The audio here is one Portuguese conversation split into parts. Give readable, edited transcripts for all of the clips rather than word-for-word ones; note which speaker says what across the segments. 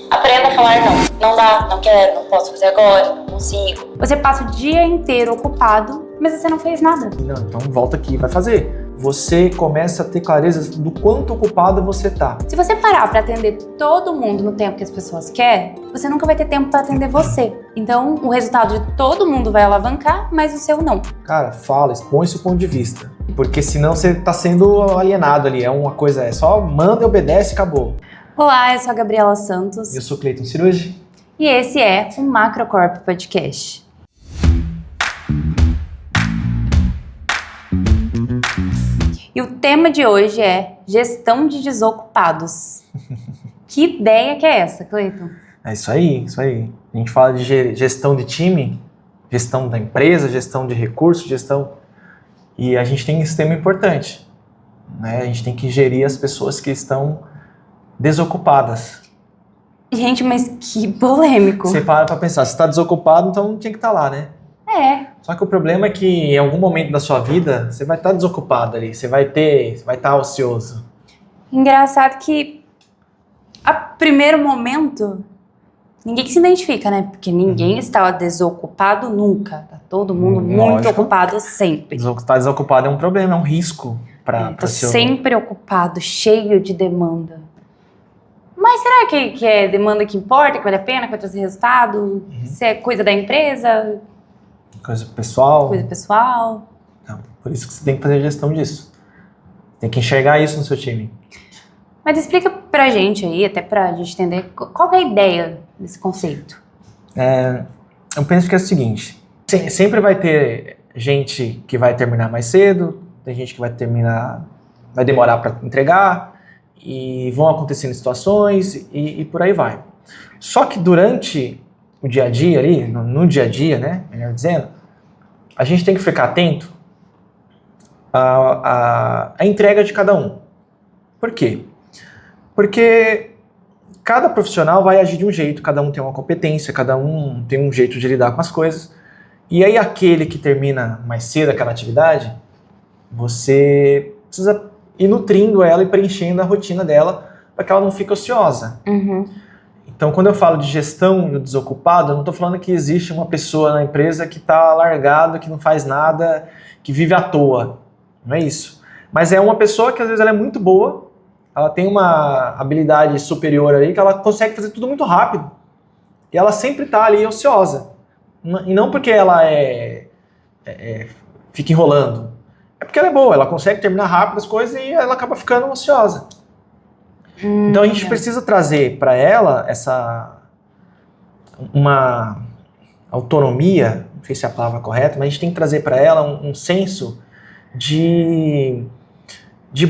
Speaker 1: Aprenda a falar não. Não dá, não quero, não posso fazer agora, não consigo.
Speaker 2: Você passa o dia inteiro ocupado, mas você não fez nada.
Speaker 3: Não, então volta aqui e vai fazer. Você começa a ter clareza do quanto ocupado você tá.
Speaker 2: Se você parar pra atender todo mundo no tempo que as pessoas querem, você nunca vai ter tempo pra atender você. Então, o resultado de todo mundo vai alavancar, mas o seu não.
Speaker 3: Cara, fala, expõe seu ponto de vista. Porque senão você tá sendo alienado ali. É uma coisa, é só manda e obedece e acabou.
Speaker 2: Olá, eu sou a Gabriela Santos.
Speaker 3: Eu sou Cleiton Cirugi.
Speaker 2: E esse é o Macrocorp Podcast. E o tema de hoje é gestão de desocupados. Que ideia que é essa, Cleiton?
Speaker 3: É isso aí, isso aí. A gente fala de gestão de time, gestão da empresa, gestão de recursos, gestão... E a gente tem esse tema importante, né? A gente tem que gerir as pessoas que estão desocupadas.
Speaker 2: Gente, mas que polêmico.
Speaker 3: Você para pra pensar, se tá desocupado, então não tinha que estar lá, né?
Speaker 2: É.
Speaker 3: Só que o problema é que em algum momento da sua vida, você vai estar desocupado ali, você vai estar ocioso.
Speaker 2: Engraçado que a primeiro momento ninguém que se identifica, né? Porque ninguém estava desocupado nunca. Tá todo mundo muito
Speaker 3: Lógico.
Speaker 2: ocupado sempre.
Speaker 3: Estar desocupado é um problema, é um risco para
Speaker 2: Tá
Speaker 3: seu...
Speaker 2: sempre ocupado, cheio de demanda. Mas será que é demanda que importa, que vale a pena, que vai trazer resultado? Se é coisa da empresa,
Speaker 3: Coisa pessoal.
Speaker 2: coisa pessoal?
Speaker 3: Não, por isso que você tem que fazer gestão disso. Tem que enxergar isso no seu time.
Speaker 2: Mas explica pra gente aí, até pra gente entender, qual que é a ideia desse conceito?
Speaker 3: Eu penso que é o seguinte, sempre vai ter gente que vai terminar mais cedo, tem gente que vai demorar para entregar, e vão acontecendo situações e por aí vai. Só que durante o dia a dia ali, no dia a dia, né, melhor dizendo, a gente tem que ficar atento à entrega de cada um. Por quê? Porque cada profissional vai agir de um jeito, cada um tem uma competência, cada um tem um jeito de lidar com as coisas. E aí aquele que termina mais cedo aquela atividade, você precisa ir nutrindo ela e preenchendo a rotina dela para que ela não fique ociosa. Então, quando eu falo de gestão do desocupado, eu não estou falando que existe uma pessoa na empresa que está largado, que não faz nada, que vive à toa. Não é isso. Mas é uma pessoa que às vezes ela é muito boa, ela tem uma habilidade superior ali, que ela consegue fazer tudo muito rápido. E ela sempre está ali ociosa. E não porque ela fica enrolando. É porque ela é boa, ela consegue terminar rápido as coisas e ela acaba ficando ociosa. Então a gente precisa trazer para ela uma autonomia, não sei se é a palavra correta, mas a gente tem que trazer para ela um senso de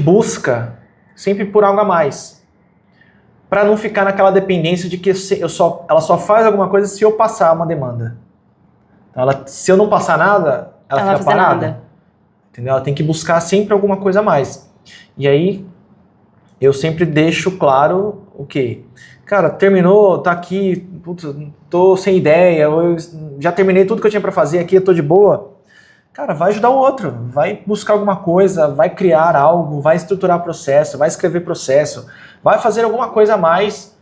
Speaker 3: busca sempre por algo a mais. Para não ficar naquela dependência de que ela só faz alguma coisa se eu passar uma demanda. Então se eu não passar nada, ela fica parada.
Speaker 2: Nada.
Speaker 3: Entendeu? Ela tem que buscar sempre alguma coisa a mais. E aí, eu sempre deixo claro o quê? Cara, terminou, tá aqui, putz, tô sem ideia, eu já terminei tudo que eu tinha para fazer aqui, eu tô de boa. Cara, vai ajudar o outro, vai buscar alguma coisa, vai criar algo, vai estruturar processo, vai escrever processo, vai fazer alguma coisa a mais,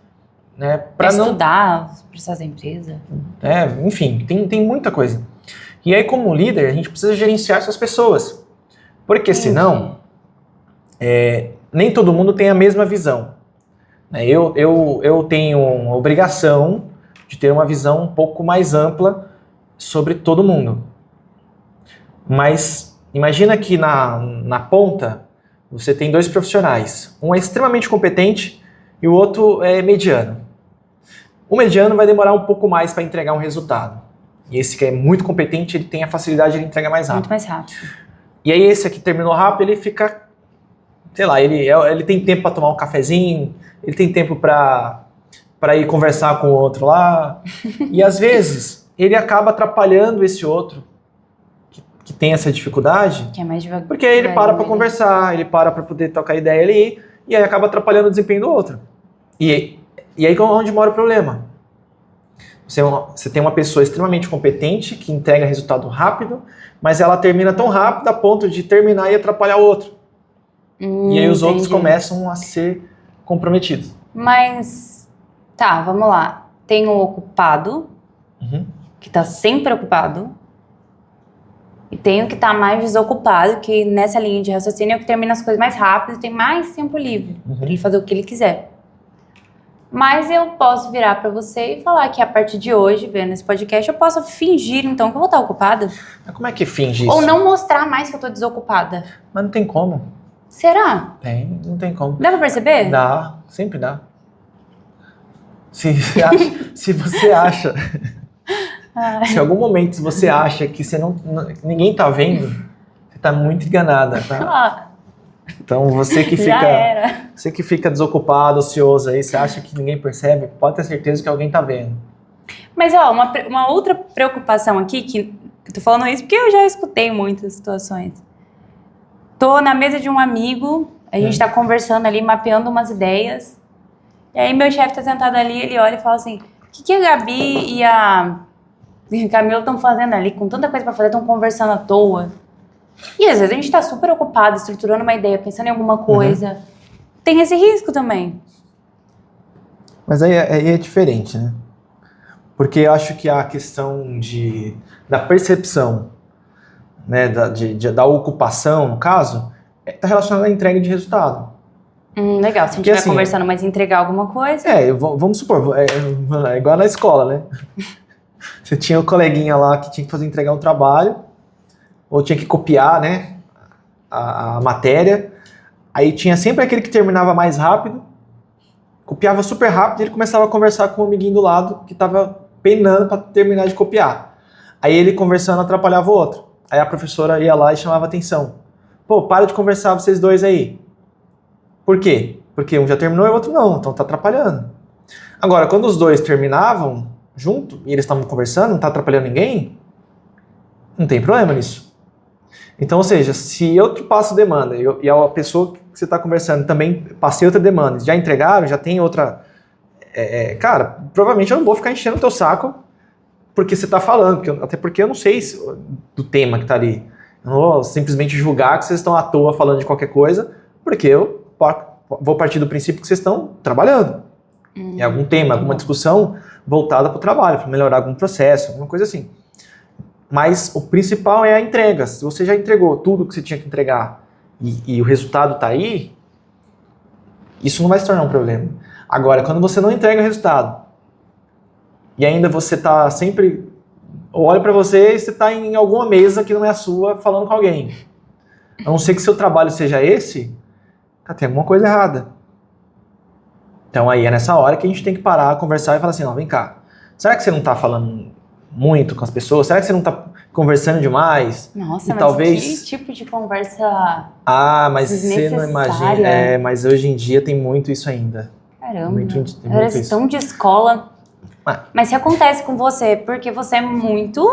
Speaker 3: né?
Speaker 2: Pra não estudar os processos da empresa.
Speaker 3: Enfim, tem muita coisa. E aí, como líder, a gente precisa gerenciar essas pessoas. Porque senão, nem todo mundo tem a mesma visão. Eu tenho uma obrigação de ter uma visão um pouco mais ampla sobre todo mundo. Mas imagina que na ponta você tem dois profissionais. Um é extremamente competente e o outro é mediano. O mediano vai demorar um pouco mais para entregar um resultado. E esse que é muito competente, ele tem a facilidade de entregar mais rápido.
Speaker 2: Muito mais rápido.
Speaker 3: E aí esse aqui terminou rápido, ele fica, sei lá, ele tem tempo para tomar um cafezinho, ele tem tempo para ir conversar com o outro lá. E às vezes ele acaba atrapalhando esse outro que tem essa dificuldade.
Speaker 2: Que é mais devagar.
Speaker 3: Porque aí ele para conversar, ele para poder trocar ideia ali, e aí acaba atrapalhando o desempenho do outro. E aí é onde mora o problema. Você tem uma pessoa extremamente competente, que entrega resultado rápido, mas ela termina tão rápido a ponto de terminar e atrapalhar o outro. E aí os outros começam a ser comprometidos.
Speaker 2: Mas Tá, vamos lá. Tem o ocupado,
Speaker 3: Uhum.
Speaker 2: que tá sempre ocupado. E tem o que tá mais desocupado, que nessa linha de raciocínio é o que termina as coisas mais rápido e tem mais tempo livre pra ele fazer o que ele quiser. Mas eu posso virar pra você e falar que a partir de hoje, vendo esse podcast, eu posso fingir então que eu vou estar ocupada.
Speaker 3: Mas como é que finge isso?
Speaker 2: Ou não mostrar mais que eu tô desocupada.
Speaker 3: Mas não tem como.
Speaker 2: Será?
Speaker 3: Não tem como.
Speaker 2: Dá pra perceber?
Speaker 3: Dá, sempre dá. Se você acha, se em algum momento você acha que ninguém tá vendo, você tá muito enganada, tá?
Speaker 2: Ah,
Speaker 3: Então você que
Speaker 2: já era.
Speaker 3: desocupado, ocioso aí, você acha que ninguém percebe, pode ter certeza que alguém tá vendo.
Speaker 2: Mas, ó, uma outra preocupação aqui, que eu tô falando isso porque eu já escutei muitas situações. Tô na mesa de um amigo, a gente tá conversando ali, mapeando umas ideias. E aí meu chefe tá sentado ali, ele olha e fala assim, o que a Gabi e a Camila estão fazendo ali? Com tanta coisa pra fazer, estão conversando à toa. E às vezes a gente tá super ocupado, estruturando uma ideia, pensando em alguma coisa. Tem esse risco também.
Speaker 3: Mas aí é diferente, né? Porque eu acho que a questão da percepção, né, da ocupação, no caso, está relacionada à entrega de resultado.
Speaker 2: Legal, se a gente
Speaker 3: Porque,
Speaker 2: estiver
Speaker 3: assim,
Speaker 2: conversando, mas entregar alguma coisa...
Speaker 3: Vamos supor, é igual na escola, né? Você tinha o coleguinha lá que tinha que entregar um trabalho, ou tinha que copiar, né, a matéria, aí tinha sempre aquele que terminava mais rápido, copiava super rápido e ele começava a conversar com o amiguinho do lado que estava penando para terminar de copiar. Aí ele conversando atrapalhava o outro. Aí a professora ia lá e chamava atenção. Pô, para de conversar vocês dois aí. Por quê? Porque um já terminou e o outro não, então tá atrapalhando. Agora, quando os dois terminavam junto e eles estavam conversando, não tá atrapalhando ninguém, não tem problema nisso. Então, ou seja, se eu te passo demanda e a pessoa que você está conversando também passei outra demanda, já entregaram, já tem outra... cara, provavelmente eu não vou ficar enchendo o teu saco porque você está falando, até porque eu não sei do tema que está ali. Eu não vou simplesmente julgar que vocês estão à toa falando de qualquer coisa, porque eu vou partir do princípio que vocês estão trabalhando em algum tema, alguma discussão voltada para o trabalho, para melhorar algum processo, alguma coisa assim. Mas o principal é a entrega. Se você já entregou tudo que você tinha que entregar e o resultado está aí, isso não vai se tornar um problema. Agora, quando você não entrega o resultado e ainda você está sempre... Olha para você e você está em alguma mesa que não é a sua falando com alguém. A não ser que seu trabalho seja esse, tem alguma coisa errada. Então aí é nessa hora que a gente tem que parar, conversar e falar assim, não, vem cá, será que você não está falando muito com as pessoas? Será que você não está conversando demais?
Speaker 2: Nossa,
Speaker 3: e
Speaker 2: mas
Speaker 3: talvez...
Speaker 2: que tipo de conversa
Speaker 3: mas você não imagina. Mas hoje em dia tem muito isso ainda.
Speaker 2: Caramba,
Speaker 3: Muito isso.
Speaker 2: tão de escola. Mas se acontece com você, porque você é muito,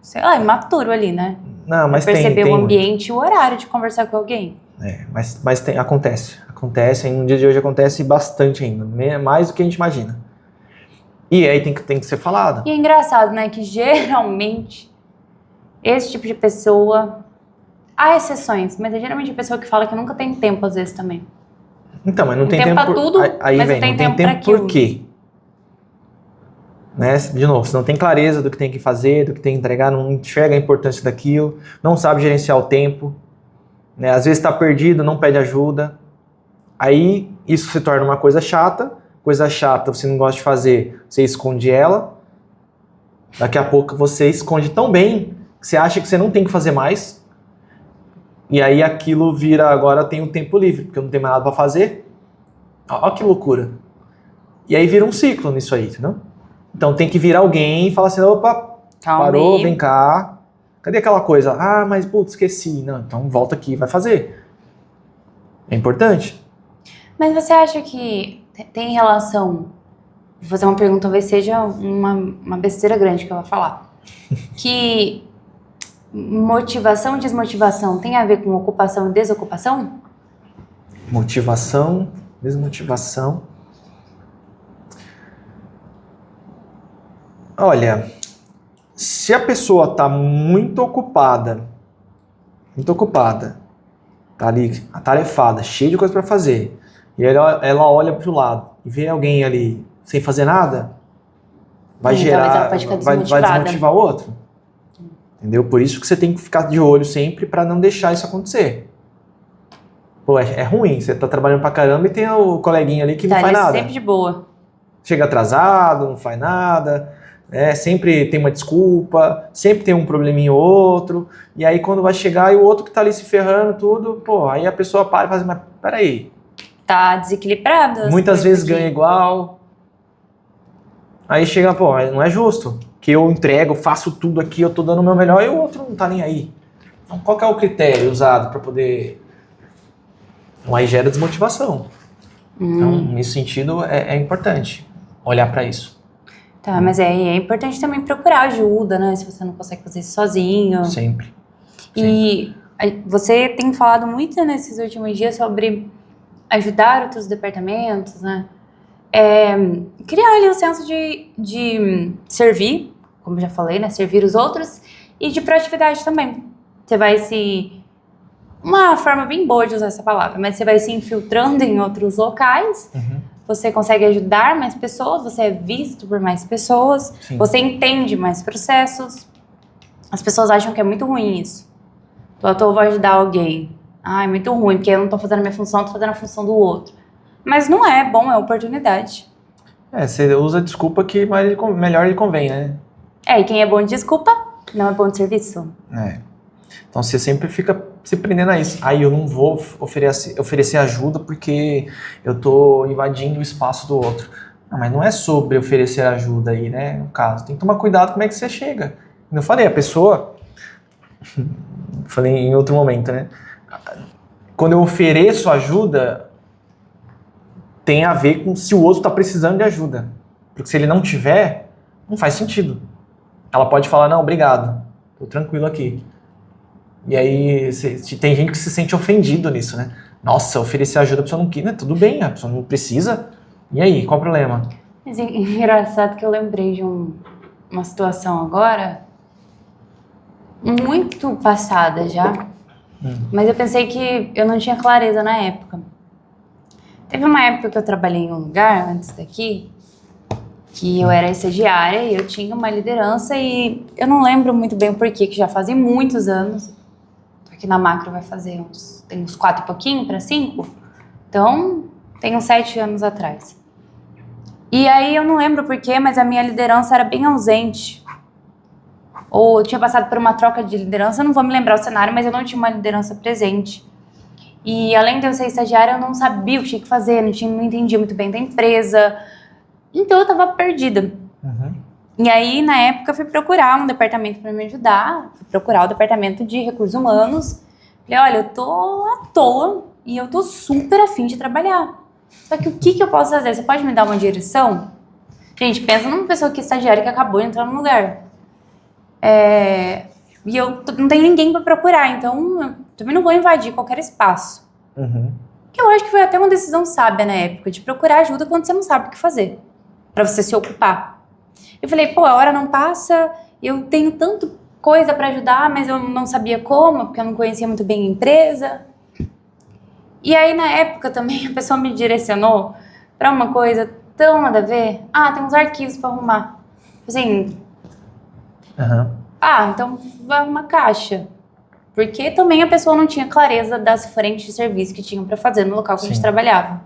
Speaker 2: sei lá, imaturo ali, né?
Speaker 3: Não, mas
Speaker 2: perceber
Speaker 3: tem
Speaker 2: o ambiente e o horário de conversar com alguém.
Speaker 3: Mas acontece, no dia de hoje acontece bastante ainda, mais do que a gente imagina. E aí tem que ser falado.
Speaker 2: E é engraçado, né, que geralmente esse tipo de pessoa, há exceções, mas é geralmente a pessoa que fala que nunca tem tempo às vezes também.
Speaker 3: Então, mas não tem
Speaker 2: tempo
Speaker 3: tempo
Speaker 2: pra tudo,
Speaker 3: aí
Speaker 2: mas
Speaker 3: vem,
Speaker 2: não tem tempo
Speaker 3: tempo
Speaker 2: pra aquilo.
Speaker 3: por quê? Né? De novo, você não tem clareza do que tem que fazer, do que tem que entregar, não enxerga a importância daquilo, não sabe gerenciar o tempo, né? Às vezes está perdido, não pede ajuda. Aí isso se torna uma coisa chata você não gosta de fazer, você esconde ela. Daqui a pouco você esconde tão bem que você acha que você não tem que fazer mais. E aí aquilo vira, agora tem um tempo livre, porque eu não tenho mais nada para fazer. Olha que loucura. E aí vira um ciclo nisso aí, entendeu? Então tem que vir alguém e falar assim, opa,
Speaker 2: Calma
Speaker 3: parou,
Speaker 2: aí.
Speaker 3: vem cá. Cadê aquela coisa? Mas putz, esqueci. Não, então volta aqui e vai fazer. É importante.
Speaker 2: Mas você acha que tem relação... Vou fazer uma pergunta, talvez seja uma besteira grande que eu vou falar. Que motivação e desmotivação tem a ver com ocupação e desocupação?
Speaker 3: Motivação, desmotivação. Olha, se a pessoa está muito ocupada, tá ali atarefada, cheia de coisa para fazer, e ela olha para o lado e vê alguém ali sem fazer nada, vai
Speaker 2: Talvez ela
Speaker 3: gerar,
Speaker 2: pode ficar
Speaker 3: vai
Speaker 2: desmotivada.
Speaker 3: desmotivar o outro. Entendeu? Por isso que você tem que ficar de olho sempre para não deixar isso acontecer. Pô, é ruim, você tá trabalhando pra caramba e tem o coleguinha ali que não
Speaker 2: Tá,
Speaker 3: faz
Speaker 2: ele é
Speaker 3: nada.
Speaker 2: sempre de boa.
Speaker 3: Chega atrasado, não faz nada, sempre tem uma desculpa, sempre tem um probleminha ou outro, e aí quando vai chegar e o outro que tá ali se ferrando tudo, pô, aí a pessoa para e fala assim, mas peraí,
Speaker 2: Tá desequilibrado.
Speaker 3: muitas vezes ganha igual, aí chega, pô, não é justo, que eu entrego, faço tudo aqui, eu tô dando o meu melhor e o outro não tá nem aí. Então qual que é o critério usado para poder... Então aí gera desmotivação. Então, nesse sentido, é importante olhar para isso.
Speaker 2: Tá, mas é importante também procurar ajuda, né? Se você não consegue fazer isso sozinho.
Speaker 3: Sempre.
Speaker 2: E você tem falado muito nesses últimos dias sobre ajudar outros departamentos, né? Criar ali um senso de servir, como eu já falei, né? Servir os outros e de proatividade também. Você vai uma forma bem boa de usar essa palavra, mas você vai se infiltrando em outros locais, você consegue ajudar mais pessoas, você é visto por mais pessoas,
Speaker 3: Sim.
Speaker 2: você entende mais processos. As pessoas acham que é muito ruim isso. Eu vou ajudar alguém. É muito ruim, porque eu não tô fazendo a minha função, tô fazendo a função do outro. Mas não é bom, é oportunidade.
Speaker 3: Você usa a desculpa que melhor lhe convém, né?
Speaker 2: E quem é bom de desculpa, não é bom de serviço.
Speaker 3: Então você sempre fica se prendendo a isso. Aí eu não vou oferecer ajuda porque eu tô invadindo o espaço do outro. Não, mas não é sobre oferecer ajuda aí, né? No caso, tem que tomar cuidado como é que você chega. Como eu falei, a pessoa... falei em outro momento, né? Quando eu ofereço ajuda, tem a ver com se o outro tá precisando de ajuda. Porque se ele não tiver, não faz sentido. Ela pode falar, não, obrigado, tô tranquilo aqui. E aí tem gente que se sente ofendido nisso, né? Nossa, oferecer ajuda a pessoa não quer, né? Tudo bem, a pessoa não precisa. E aí, qual o problema?
Speaker 2: Mas é engraçado que eu lembrei de uma situação agora muito passada já. Mas eu pensei que eu não tinha clareza na época. Teve uma época que eu trabalhei em um lugar, antes daqui, que eu era estagiária e eu tinha uma liderança e eu não lembro muito bem o porquê, que já fazem muitos anos. Aqui na Macro vai fazer tem uns 4 e pouquinho para 5. Então, tem uns 7 anos atrás. E aí eu não lembro porquê, mas a minha liderança era bem ausente. Ou eu tinha passado por uma troca de liderança, eu não vou me lembrar o cenário, mas eu não tinha uma liderança presente. E além de eu ser estagiária, eu não sabia o que tinha que fazer, não entendia muito bem da empresa. Então eu tava perdida. E aí, na época, eu fui procurar um departamento para me ajudar. Fui procurar o departamento de recursos humanos. Falei, olha, eu tô à toa e eu tô super afim de trabalhar. Só que o que eu posso fazer? Você pode me dar uma direção? Gente, pensa numa pessoa que é estagiária que acabou de entrar no lugar. E eu não tenho ninguém para procurar, então eu também não vou invadir qualquer espaço. Que eu acho que foi até uma decisão sábia na época, de procurar ajuda quando você não sabe o que fazer, para você se ocupar. Eu falei, a hora não passa, eu tenho tanta coisa para ajudar, mas eu não sabia como, porque eu não conhecia muito bem a empresa. E aí, na época também, a pessoa me direcionou para uma coisa tão nada a ver. Tem uns arquivos para arrumar. Assim, então vai arrumar caixa. Porque também a pessoa não tinha clareza das frentes de serviço que tinham para fazer no local que a gente trabalhava.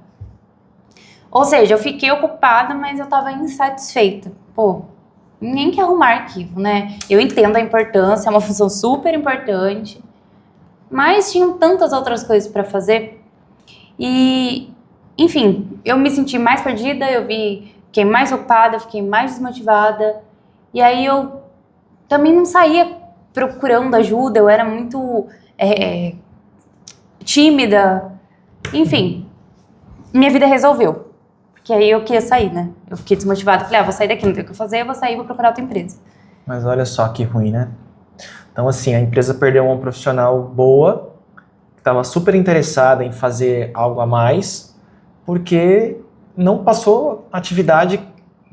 Speaker 2: Ou seja, eu fiquei ocupada, mas eu tava insatisfeita. Ninguém quer arrumar arquivo, né? Eu entendo a importância, é uma função super importante. Mas tinham tantas outras coisas para fazer. E, enfim, eu me senti mais perdida, fiquei mais ocupada, fiquei mais desmotivada. E aí eu também não saía procurando ajuda, eu era muito tímida. Enfim, minha vida resolveu. Porque aí eu queria sair, né? Eu fiquei desmotivada. Falei, vou sair daqui, não tem o que fazer, eu vou sair e vou procurar outra empresa.
Speaker 3: Mas olha só que ruim, né? Então, assim, a empresa perdeu uma profissional boa, que estava super interessada em fazer algo a mais, porque não passou atividade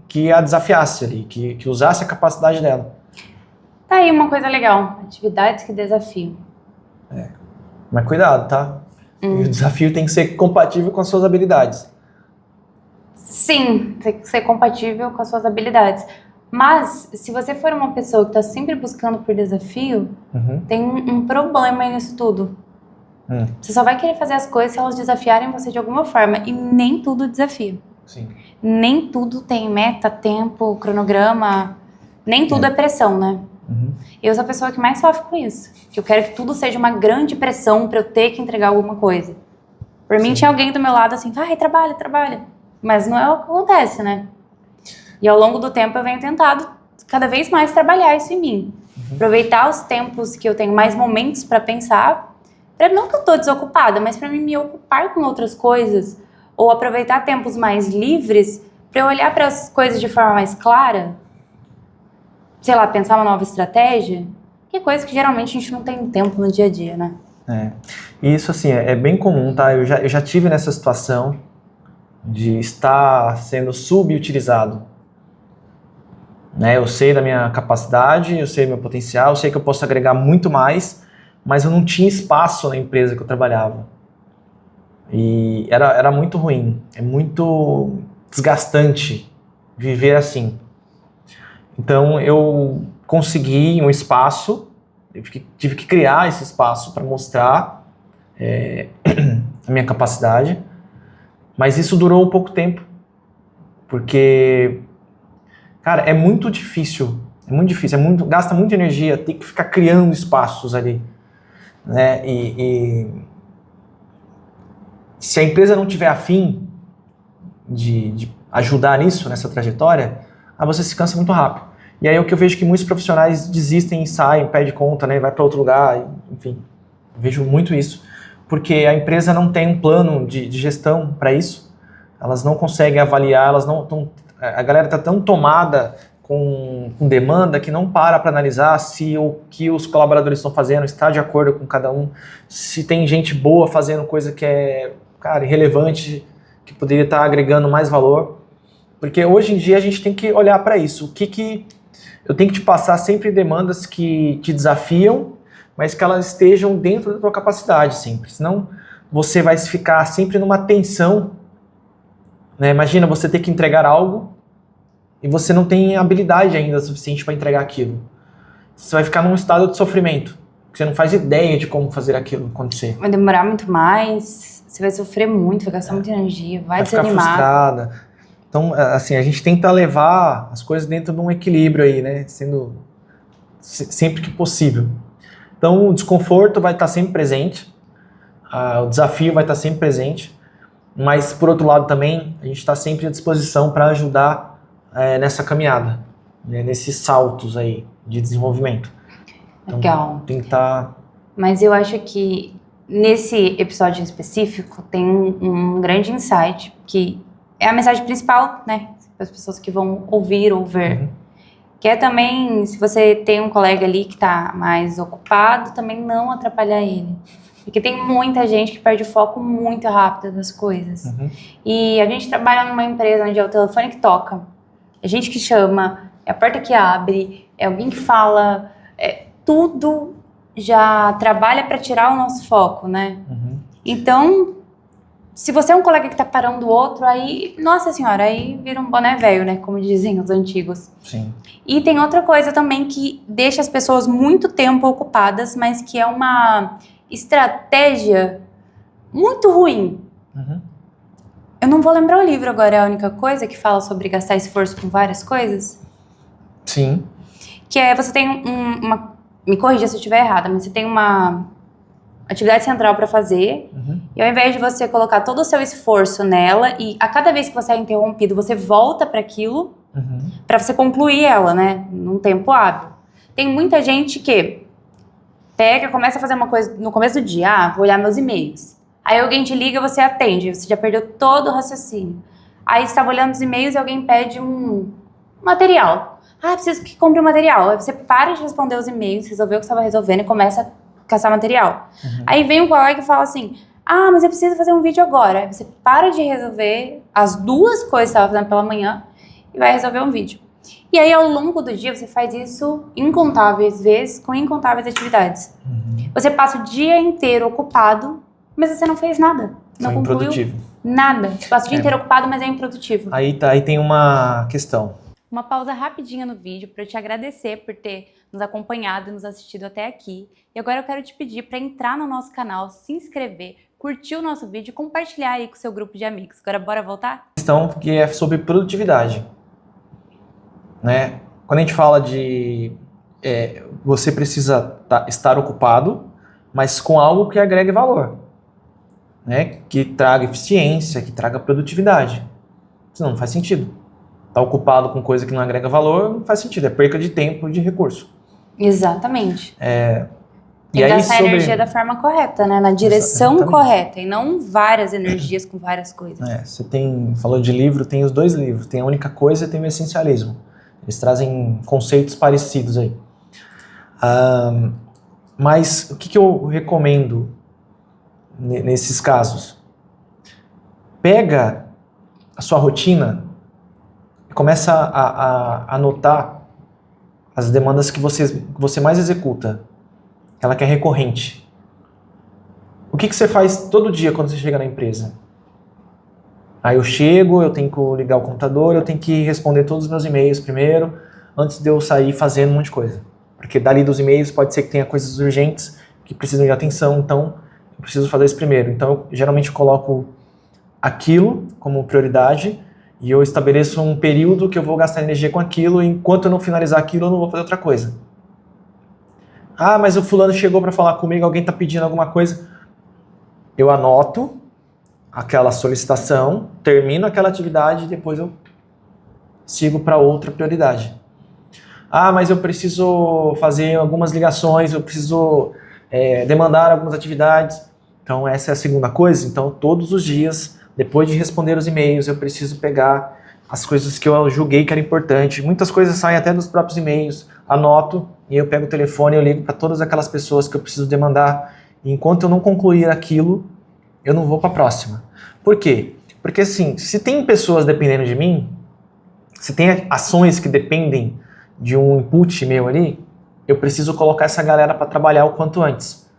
Speaker 3: que a desafiasse ali, que usasse a capacidade dela.
Speaker 2: Tá aí uma coisa legal, atividades que desafiam.
Speaker 3: Mas cuidado, tá? O desafio tem que ser compatível com as suas habilidades.
Speaker 2: Sim, tem que ser compatível com as suas habilidades. Mas, se você for uma pessoa que está sempre buscando por desafio, tem um problema aí nisso tudo. Você só vai querer fazer as coisas se elas desafiarem você de alguma forma. E nem tudo desafia.
Speaker 3: Sim.
Speaker 2: Nem tudo tem meta, tempo, cronograma. Nem tudo é pressão, né? Eu sou a pessoa que mais sofre com isso. Que eu quero que tudo seja uma grande pressão pra eu ter que entregar alguma coisa. Por mim, tinha alguém do meu lado assim, vai, trabalha, trabalha. Mas não é o que acontece, né? E ao longo do tempo eu venho tentado cada vez mais trabalhar isso em mim. Aproveitar os tempos que eu tenho mais momentos pra pensar. Não que eu tô desocupada, mas pra mim me ocupar com outras coisas. Ou aproveitar tempos mais livres pra eu olhar para as coisas de forma mais clara. Sei lá, pensar uma nova estratégia. Que é coisa que geralmente a gente não tem tempo no dia a dia, né?
Speaker 3: E isso assim, é bem comum, tá? Eu já tive nessa situação de estar sendo subutilizado. Né? Eu sei da minha capacidade, eu sei do meu potencial, eu sei que eu posso agregar muito mais, mas eu não tinha espaço na empresa que eu trabalhava. E era muito ruim, é muito desgastante viver assim. Então eu consegui um espaço, eu tive que criar esse espaço para mostrar a minha capacidade, mas isso durou um pouco tempo, porque, cara, é muito difícil, gasta muita energia, tem que ficar criando espaços ali, né? E se a empresa não tiver afim de ajudar nisso, nessa trajetória, você se cansa muito rápido. E aí é o que eu vejo que muitos profissionais desistem e saem, perdem conta, né, vai para outro lugar, enfim. Eu vejo muito isso, porque a empresa não tem um plano de gestão para isso, elas não conseguem avaliar, a galera está tão tomada com demanda que não para analisar se o que os colaboradores estão fazendo está de acordo com cada um, se tem gente boa fazendo coisa que é, cara, irrelevante, que poderia estar agregando mais valor. Porque hoje em dia a gente tem que olhar para isso. O que eu tenho que te passar sempre demandas que te desafiam, mas que elas estejam dentro da tua capacidade sempre. Senão você vai ficar sempre numa tensão. Né? Imagina você ter que entregar algo e você não tem habilidade ainda suficiente para entregar aquilo. Você vai ficar num estado de sofrimento. Você não faz ideia de como fazer aquilo acontecer.
Speaker 2: Vai demorar muito mais, você vai sofrer muito, vai gastar muita energia, vai desanimar.
Speaker 3: Ficar frustrada. Então, assim, a gente tenta levar as coisas dentro de um equilíbrio aí, né? Sendo sempre que possível. Então, o desconforto vai estar sempre presente, o desafio vai estar sempre presente, mas, por outro lado, também, a gente está sempre à disposição para ajudar nessa caminhada, né? Nesses saltos aí de desenvolvimento. Então,
Speaker 2: legal.
Speaker 3: Tem que estar...
Speaker 2: Mas eu acho que nesse episódio em específico tem um grande insight, que é a mensagem principal, né, para as pessoas que vão ouvir ou ver. Que é também, se você tem um colega ali que está mais ocupado, também não atrapalhar ele. Porque tem muita gente que perde o foco muito rápido das coisas. E a gente trabalha numa empresa onde é o telefone que toca, é gente que chama, é a porta que abre, é alguém que fala, tudo já trabalha para tirar o nosso foco, né? Então, se você é um colega que tá parando o outro, aí, nossa senhora, aí vira um boné velho, né? Como dizem os antigos.
Speaker 3: Sim.
Speaker 2: E tem outra coisa também que deixa as pessoas muito tempo ocupadas, mas que é uma estratégia muito ruim. Eu não vou lembrar o livro agora, é a única coisa que fala sobre gastar esforço com várias coisas.
Speaker 3: Sim.
Speaker 2: Que é, você tem me corrija se eu estiver errada, mas você tem uma atividade central para fazer, e ao invés de você colocar todo o seu esforço nela, e a cada vez que você é interrompido, você volta para aquilo, para você concluir ela, né, num tempo hábil. Tem muita gente que pega, começa a fazer uma coisa no começo do dia, vou olhar meus e-mails. Aí alguém te liga, você atende, você já perdeu todo o raciocínio. Aí você estava olhando os e-mails e alguém pede um material. Preciso que compre um material. Aí você para de responder os e-mails, resolveu o que você estava resolvendo e começa a caçar material. Aí vem um colega e fala assim, mas eu preciso fazer um vídeo agora. Aí você para de resolver as duas coisas que você estava fazendo pela manhã e vai resolver um vídeo. E aí ao longo do dia você faz isso incontáveis vezes com incontáveis atividades. Você passa o dia inteiro ocupado, mas você não fez nada. Não concluiu.
Speaker 3: Improdutivo.
Speaker 2: Nada. Passa o dia inteiro ocupado, mas é improdutivo.
Speaker 3: Aí tem uma questão.
Speaker 2: Uma pausa rapidinha no vídeo para eu te agradecer por ter nos acompanhado e nos assistido até aqui. E agora eu quero te pedir para entrar no nosso canal, se inscrever, curtir o nosso vídeo e compartilhar aí com o seu grupo de amigos. Agora bora voltar?
Speaker 3: Questão que é sobre produtividade. Né? Quando a gente fala de você precisa estar ocupado, mas com algo que agregue valor. Né? Que traga eficiência, que traga produtividade. Senão não faz sentido. Tá ocupado com coisa que não agrega valor, não faz sentido. É perca de tempo e de recurso.
Speaker 2: Exatamente.
Speaker 3: E
Speaker 2: tem que
Speaker 3: aí,
Speaker 2: gastar a energia da forma correta, né? Na direção
Speaker 3: Exatamente.
Speaker 2: correta. E não várias energias com várias coisas.
Speaker 3: Você falou de livro, tem os 2 livros. Tem A Única Coisa e tem o Essencialismo. Eles trazem conceitos parecidos aí. Mas o que eu recomendo nesses casos? Pega a sua rotina e começa a anotar as demandas que você mais executa, aquela que é recorrente. O que você faz todo dia quando você chega na empresa? Aí eu chego, eu tenho que ligar o computador, eu tenho que responder todos os meus e-mails primeiro, antes de eu sair fazendo um monte de coisa. Porque dali dos e-mails pode ser que tenha coisas urgentes que precisam de atenção, então eu preciso fazer isso primeiro. Então eu geralmente coloco aquilo como prioridade e eu estabeleço um período que eu vou gastar energia com aquilo e enquanto eu não finalizar aquilo eu não vou fazer outra coisa. Ah, mas o fulano chegou para falar comigo, alguém está pedindo alguma coisa. Eu anoto aquela solicitação, termino aquela atividade e depois eu sigo para outra prioridade. Ah, mas eu preciso fazer algumas ligações, eu preciso demandar algumas atividades. Então essa é a segunda coisa. Então todos os dias, depois de responder os e-mails, eu preciso pegar as coisas que eu julguei que era importante. Muitas coisas saem até dos próprios e-mails, anoto e eu pego o telefone e eu ligo para todas aquelas pessoas que eu preciso demandar. E enquanto eu não concluir aquilo, eu não vou para a próxima. Por quê? Porque assim, se tem pessoas dependendo de mim, se tem ações que dependem de um input meu ali, eu preciso colocar essa galera para trabalhar o quanto antes.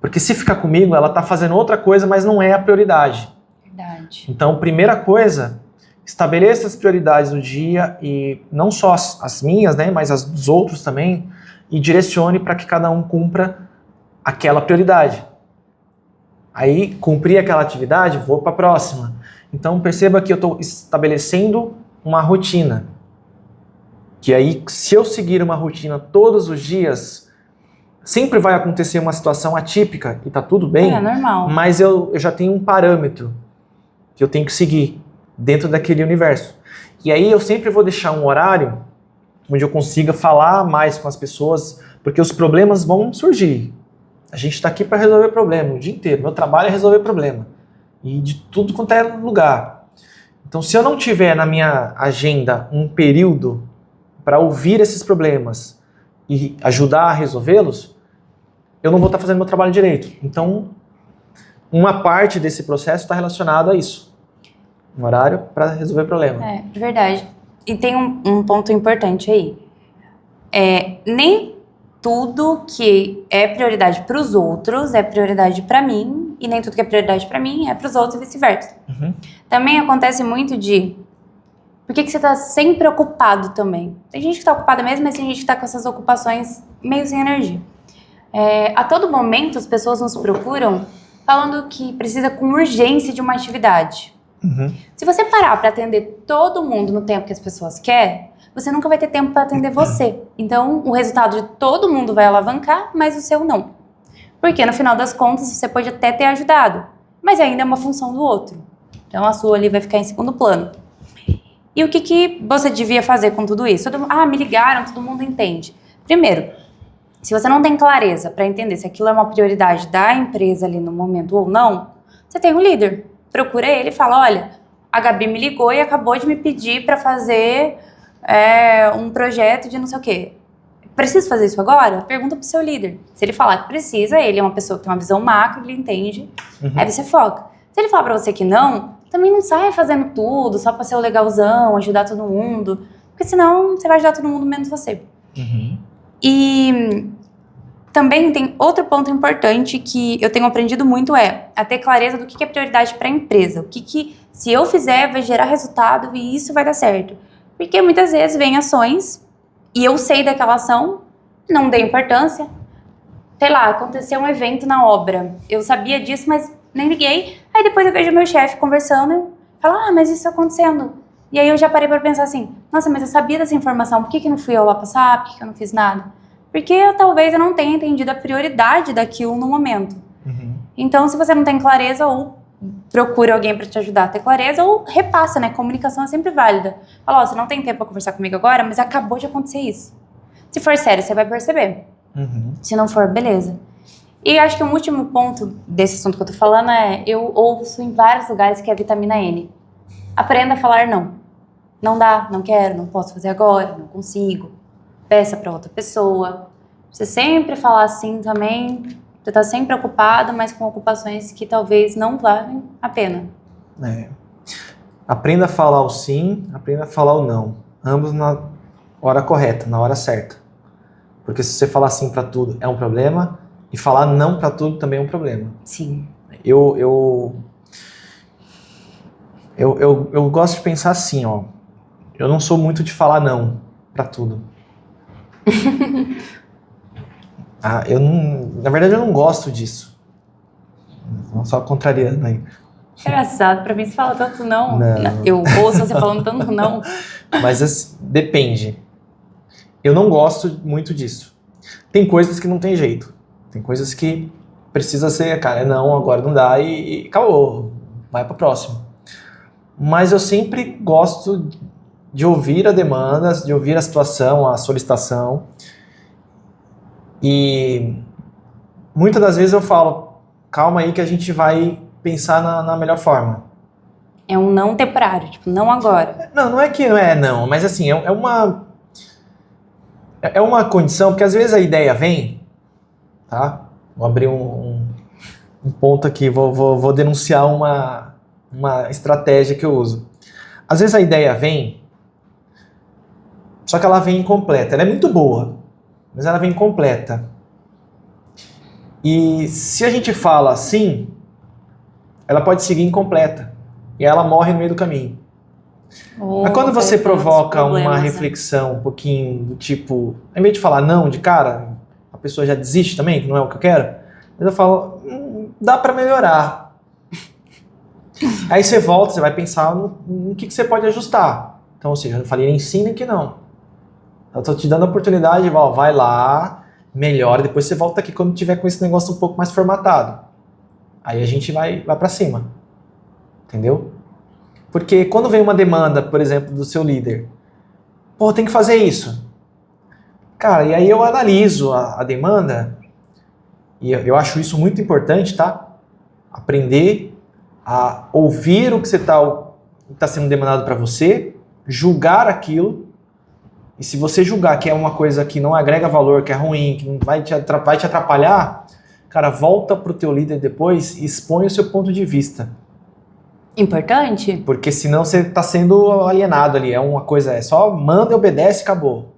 Speaker 3: Porque se ficar comigo, ela está fazendo outra coisa, mas não é a prioridade.
Speaker 2: Verdade.
Speaker 3: Então, primeira coisa, estabeleça as prioridades do dia e não só as minhas, né, mas as dos outros também, e direcione para que cada um cumpra aquela prioridade. Aí, cumprir aquela atividade, vou para a próxima. Então, perceba que eu estou estabelecendo uma rotina. Que aí, se eu seguir uma rotina todos os dias, sempre vai acontecer uma situação atípica e tá tudo bem.
Speaker 2: É normal.
Speaker 3: Mas eu já tenho um parâmetro que eu tenho que seguir dentro daquele universo. E aí eu sempre vou deixar um horário onde eu consiga falar mais com as pessoas, porque os problemas vão surgir. A gente está aqui para resolver problema o dia inteiro. Meu trabalho é resolver problema. E de tudo quanto é lugar. Então, se eu não tiver na minha agenda um período para ouvir esses problemas e ajudar a resolvê-los, eu não vou estar fazendo meu trabalho direito. Então, uma parte desse processo está relacionada a isso. Um horário para resolver problema.
Speaker 2: É, verdade. E tem um ponto importante aí. Nem tudo que é prioridade para os outros é prioridade para mim, e nem tudo que é prioridade para mim é para os outros e vice-versa.
Speaker 3: Uhum.
Speaker 2: Também acontece muito de... Por que você está sempre ocupado também? Tem gente que está ocupada mesmo, mas tem gente que está com essas ocupações meio sem energia. A todo momento as pessoas nos procuram falando que precisa com urgência de uma atividade.
Speaker 3: Uhum.
Speaker 2: Se você parar para atender todo mundo no tempo que as pessoas querem, você nunca vai ter tempo para atender você. Então, o resultado de todo mundo vai alavancar, mas o seu não. Porque, no final das contas, você pode até ter ajudado, mas ainda é uma função do outro. Então, a sua ali vai ficar em segundo plano. E o que você devia fazer com tudo isso? Me ligaram, todo mundo entende. Primeiro, se você não tem clareza para entender se aquilo é uma prioridade da empresa ali no momento ou não, você tem um líder. Procura ele e fala, olha, a Gabi me ligou e acabou de me pedir para fazer um projeto de não sei o quê. Preciso fazer isso agora? Pergunta pro seu líder. Se ele falar que precisa, ele é uma pessoa que tem uma visão macro, ele entende, aí você foca. Se ele falar para você que não, também não sai fazendo tudo, só para ser o legalzão, ajudar todo mundo, porque senão você vai ajudar todo mundo menos você.
Speaker 3: Uhum.
Speaker 2: E também tem outro ponto importante que eu tenho aprendido muito a ter clareza do que é prioridade para a empresa. O que se eu fizer vai gerar resultado e isso vai dar certo. Porque muitas vezes vem ações e eu sei daquela ação, não dei importância. Sei lá, aconteceu um evento na obra. Eu sabia disso, mas nem liguei. Aí depois eu vejo meu chefe conversando e falo, mas isso acontecendo. E aí eu já parei para pensar assim, nossa, mas eu sabia dessa informação, por que não fui eu lá passar? Por que eu não fiz nada? Porque talvez eu não tenha entendido a prioridade daquilo no momento.
Speaker 3: Uhum.
Speaker 2: Então, se você não tem clareza, ou procura alguém para te ajudar a ter clareza, ou repassa, né? Comunicação é sempre válida. Fala, você não tem tempo para conversar comigo agora, mas acabou de acontecer isso. Se for sério, você vai perceber.
Speaker 3: Uhum.
Speaker 2: Se não for, beleza. E acho que um último ponto desse assunto que eu tô falando eu ouço em vários lugares que é a vitamina N. Aprenda a falar não. Não dá, não quero, não posso fazer agora, não consigo. Peça para outra pessoa. Você sempre falar assim também, você tá sempre ocupado, mas com ocupações que talvez não valem a pena.
Speaker 3: Aprenda a falar o sim, aprenda a falar o não. Ambos na hora correta, na hora certa. Porque se você falar sim para tudo é um problema, e falar não para tudo também é um problema.
Speaker 2: Sim.
Speaker 3: Eu gosto de pensar assim, ó. Eu não sou muito de falar não para tudo. Na verdade, eu não gosto disso. Não só contrariando aí.
Speaker 2: Engraçado, pra mim você fala tanto não.
Speaker 3: Não.
Speaker 2: Eu ouço você falando tanto não.
Speaker 3: Mas assim, depende. Eu não gosto muito disso. Tem coisas que não tem jeito. Tem coisas que precisa ser, cara, não, agora não dá e acabou. Vai pro próximo. Mas eu sempre gosto de ouvir a demanda, de ouvir a situação, a solicitação. E muitas das vezes eu falo, calma aí que a gente vai pensar na melhor forma.
Speaker 2: É um não temporário, tipo, não agora.
Speaker 3: Não é que não é não, mas assim, é uma condição, porque às vezes a ideia vem, tá? Vou abrir um ponto aqui, vou denunciar uma estratégia que eu uso. Às vezes a ideia vem, só que ela vem incompleta. Ela é muito boa, mas ela vem incompleta. E se a gente fala assim, ela pode seguir incompleta. E ela morre no meio do caminho. Mas quando você provoca uma reflexão um pouquinho do tipo, ao invés de falar não de cara, a pessoa já desiste também, que não é o que eu quero, mas eu falo, dá pra melhorar. Aí você volta, você vai pensar no que você pode ajustar. Então, ou seja, eu não falei nem sim nem que não. Eu tô te dando a oportunidade, vai lá, melhora, depois você volta aqui quando tiver com esse negócio um pouco mais formatado. Aí a gente vai pra cima. Entendeu? Porque quando vem uma demanda, por exemplo, do seu líder, pô, tem que fazer isso. Cara, e aí eu analiso a demanda, e eu acho isso muito importante, tá? Aprender a ouvir o que está sendo demandado para você, julgar aquilo, e se você julgar que é uma coisa que não agrega valor, que é ruim, que não vai te atrapalhar, cara, volta pro teu líder depois e expõe o seu ponto de vista.
Speaker 2: Importante?
Speaker 3: Porque senão você está sendo alienado ali. É uma coisa, é só manda e obedece e acabou.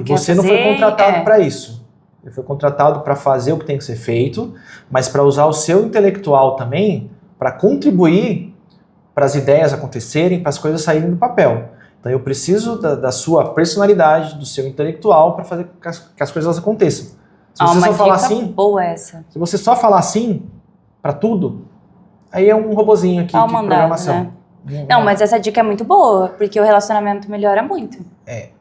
Speaker 2: Você
Speaker 3: não foi contratado para isso. Você foi contratado para fazer o que tem que ser feito, mas para usar o seu intelectual também para contribuir para as ideias acontecerem, para as coisas saírem do papel. Então eu preciso da sua personalidade, do seu intelectual para fazer que as coisas aconteçam. Se você só falar assim,
Speaker 2: boa essa.
Speaker 3: Se você só falar assim para tudo, aí é um robozinho aqui de programação.
Speaker 2: Né? Não, mas essa dica é muito boa, porque o relacionamento melhora muito.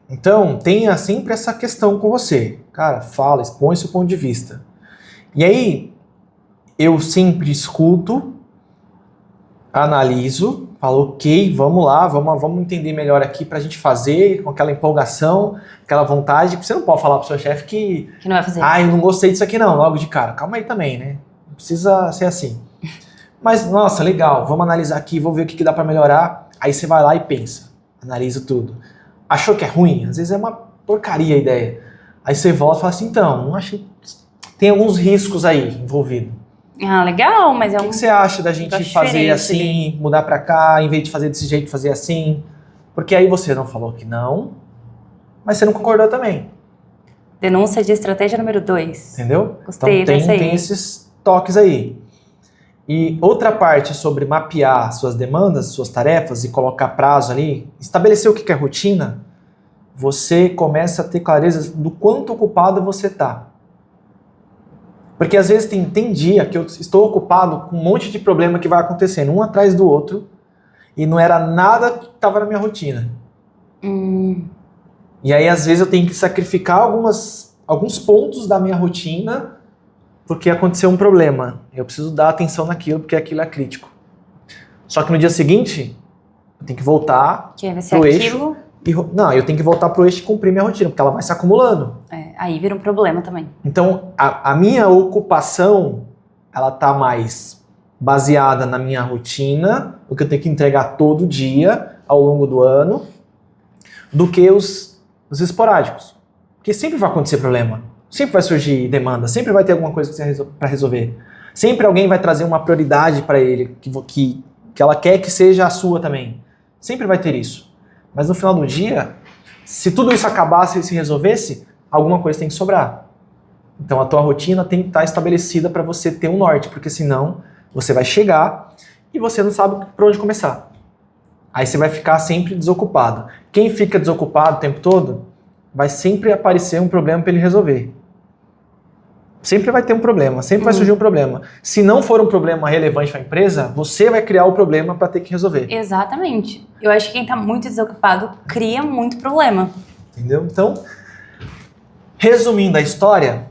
Speaker 3: Então, tenha sempre essa questão com você. Cara, fala, expõe seu ponto de vista. E aí, eu sempre escuto, analiso, falo, ok, vamos lá, vamos entender melhor aqui pra gente fazer, com aquela empolgação, aquela vontade, porque você não pode falar pro seu chefe que
Speaker 2: não vai fazer.
Speaker 3: Eu não gostei disso aqui não, logo de cara. Calma aí também, né? Não precisa ser assim. Mas, nossa, legal, vamos analisar aqui, vamos ver o que dá pra melhorar. Aí você vai lá e pensa, analisa tudo. Achou que é ruim? Às vezes é uma porcaria a ideia. Aí você volta e fala assim, então, não achei... Tem alguns riscos aí envolvidos.
Speaker 2: Legal, mas
Speaker 3: O que você acha da gente fazer assim, mudar pra cá, em vez de fazer desse jeito, fazer assim? Porque aí você não falou que não, mas você não concordou também.
Speaker 2: Denúncia de estratégia número 2.
Speaker 3: Entendeu?
Speaker 2: Gostei
Speaker 3: então
Speaker 2: dessa aí.
Speaker 3: tem esses toques aí. E outra parte sobre mapear suas demandas, suas tarefas e colocar prazo ali, estabelecer o que é rotina, você começa a ter clareza do quanto ocupado você está. Porque às vezes tem dia que eu estou ocupado com um monte de problema que vai acontecendo um atrás do outro e não era nada que estava na minha rotina. E aí às vezes eu tenho que sacrificar alguns pontos da minha rotina porque aconteceu um problema. Eu preciso dar atenção naquilo porque aquilo é crítico. Só que no dia seguinte eu tenho que voltar
Speaker 2: Que vai ser
Speaker 3: pro
Speaker 2: aquilo.
Speaker 3: eixo. Não, eu tenho que voltar pro eixo e cumprir minha rotina, porque ela vai se acumulando.
Speaker 2: Aí vira um problema também.
Speaker 3: Então, a minha ocupação, ela tá mais baseada na minha rotina, o que eu tenho que entregar todo dia, ao longo do ano, do que os esporádicos. Porque sempre vai acontecer problema, sempre vai surgir demanda, sempre vai ter alguma coisa para resolver. Sempre alguém vai trazer uma prioridade para ele, que ela quer que seja a sua também. Sempre vai ter isso. Mas no final do dia, se tudo isso acabasse e se resolvesse, alguma coisa tem que sobrar. Então a tua rotina tem que estar estabelecida para você ter um norte, porque senão você vai chegar e você não sabe por onde começar. Aí você vai ficar sempre desocupado. Quem fica desocupado o tempo todo, vai sempre aparecer um problema para ele resolver. Sempre vai ter um problema, sempre vai surgir um problema. Se não for um problema relevante para a empresa, você vai criar o problema para ter que resolver.
Speaker 2: Exatamente. Eu acho que quem tá muito desocupado cria muito problema.
Speaker 3: Entendeu? Então, resumindo a história,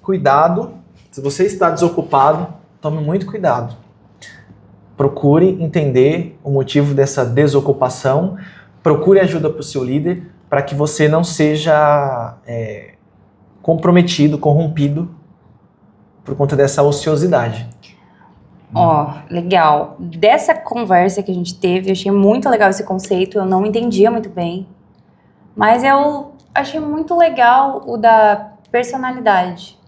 Speaker 3: cuidado. Se você está desocupado, tome muito cuidado. Procure entender o motivo dessa desocupação. Procure ajuda para o seu líder para que você não seja comprometido, corrompido por conta dessa ociosidade.
Speaker 2: Ó, legal. Dessa conversa que a gente teve, eu achei muito legal esse conceito, eu não entendia muito bem. Mas eu achei muito legal o da personalidade,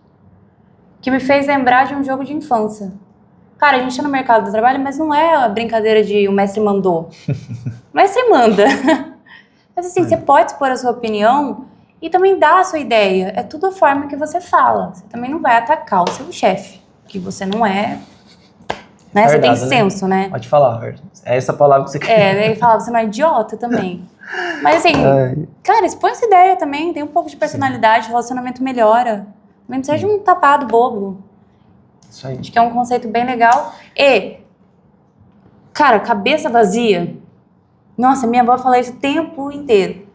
Speaker 2: que me fez lembrar de um jogo de infância. Cara, a gente tá no mercado do trabalho, mas não é a brincadeira de o mestre mandou. O mestre manda. Mas assim, você pode expor a sua opinião e também dar a sua ideia. É tudo a forma que você fala. Você também não vai atacar o seu chefe, que você não é... Né? Você tem
Speaker 3: Verdade,
Speaker 2: senso, né?
Speaker 3: Pode falar, é essa palavra que você quer.
Speaker 2: Ele falava, você não é idiota também. Mas assim, cara, expõe essa ideia também, tem um pouco de personalidade, o relacionamento melhora. Também não seja um tapado bobo.
Speaker 3: Isso aí.
Speaker 2: Acho que é um conceito bem legal. E, cara, cabeça vazia. Nossa, minha avó fala isso o tempo inteiro.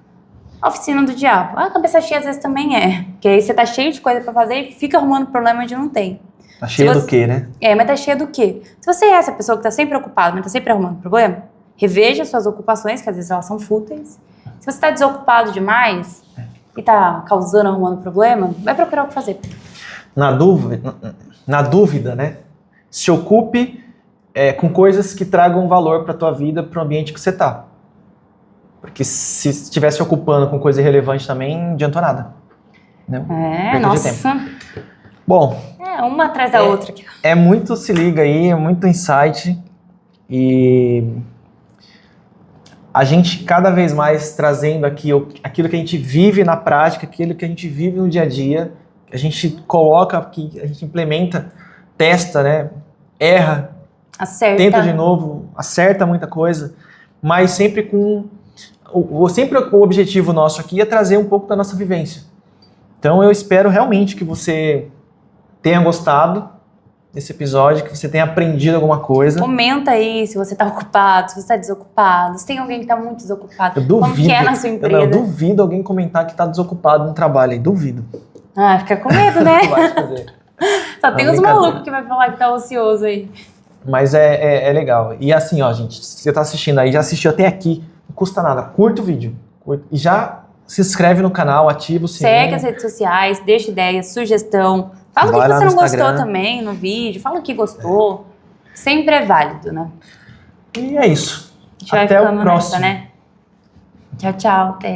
Speaker 2: Oficina do diabo. A cabeça cheia às vezes também é. Porque aí você tá cheio de coisa pra fazer e fica arrumando problema onde não tem.
Speaker 3: Tá cheia do quê, né?
Speaker 2: Mas tá cheia do quê? Se você é essa pessoa que tá sempre ocupada, mas tá sempre arrumando problema, reveja suas ocupações, que às vezes elas são fúteis. Se você tá desocupado demais e tá causando, arrumando problema, vai procurar o que fazer.
Speaker 3: Na dúvida, né? Se ocupe com coisas que tragam valor pra tua vida, pro ambiente que você tá. Porque se estivesse ocupando com coisa irrelevante também, não adiantou nada. Entendeu? Perda de
Speaker 2: Nossa.
Speaker 3: tempo. Bom,
Speaker 2: Uma atrás da outra aqui.
Speaker 3: é muito, se liga aí, é muito insight e a gente cada vez mais trazendo aqui aquilo que a gente vive na prática, aquilo que a gente vive no dia a dia, a gente coloca aqui, a gente implementa, testa, né? Erra,
Speaker 2: Acerta.
Speaker 3: tenta de novo, acerta muita coisa, mas sempre sempre o objetivo nosso aqui é trazer um pouco da nossa vivência. Então eu espero realmente que você tenha gostado desse episódio, que você tenha aprendido alguma coisa.
Speaker 2: Comenta aí se você tá ocupado, se você tá desocupado, se tem alguém que tá muito desocupado.
Speaker 3: Eu duvido,
Speaker 2: Como que é na sua empresa?
Speaker 3: eu duvido alguém comentar que tá desocupado no trabalho aí, duvido.
Speaker 2: Fica com medo, né?
Speaker 3: Não vai fazer.
Speaker 2: Só tem
Speaker 3: Não,
Speaker 2: uns
Speaker 3: brincadeira.
Speaker 2: malucos que vai falar que tá ocioso aí.
Speaker 3: Mas é legal. E assim, ó, gente, se você tá assistindo aí, já assistiu até aqui, não custa nada, curta o vídeo. E já se inscreve no canal, ativa o sininho.
Speaker 2: Segue as redes sociais, deixa ideia, sugestão. Fala o
Speaker 3: Vai
Speaker 2: que
Speaker 3: lá
Speaker 2: você
Speaker 3: no
Speaker 2: não gostou
Speaker 3: Instagram.
Speaker 2: também no vídeo. Fala o que gostou. Sempre é válido, né?
Speaker 3: E é isso.
Speaker 2: A gente vai
Speaker 3: Até o
Speaker 2: ficando
Speaker 3: próximo.
Speaker 2: nessa, né? Tchau, tchau. Até.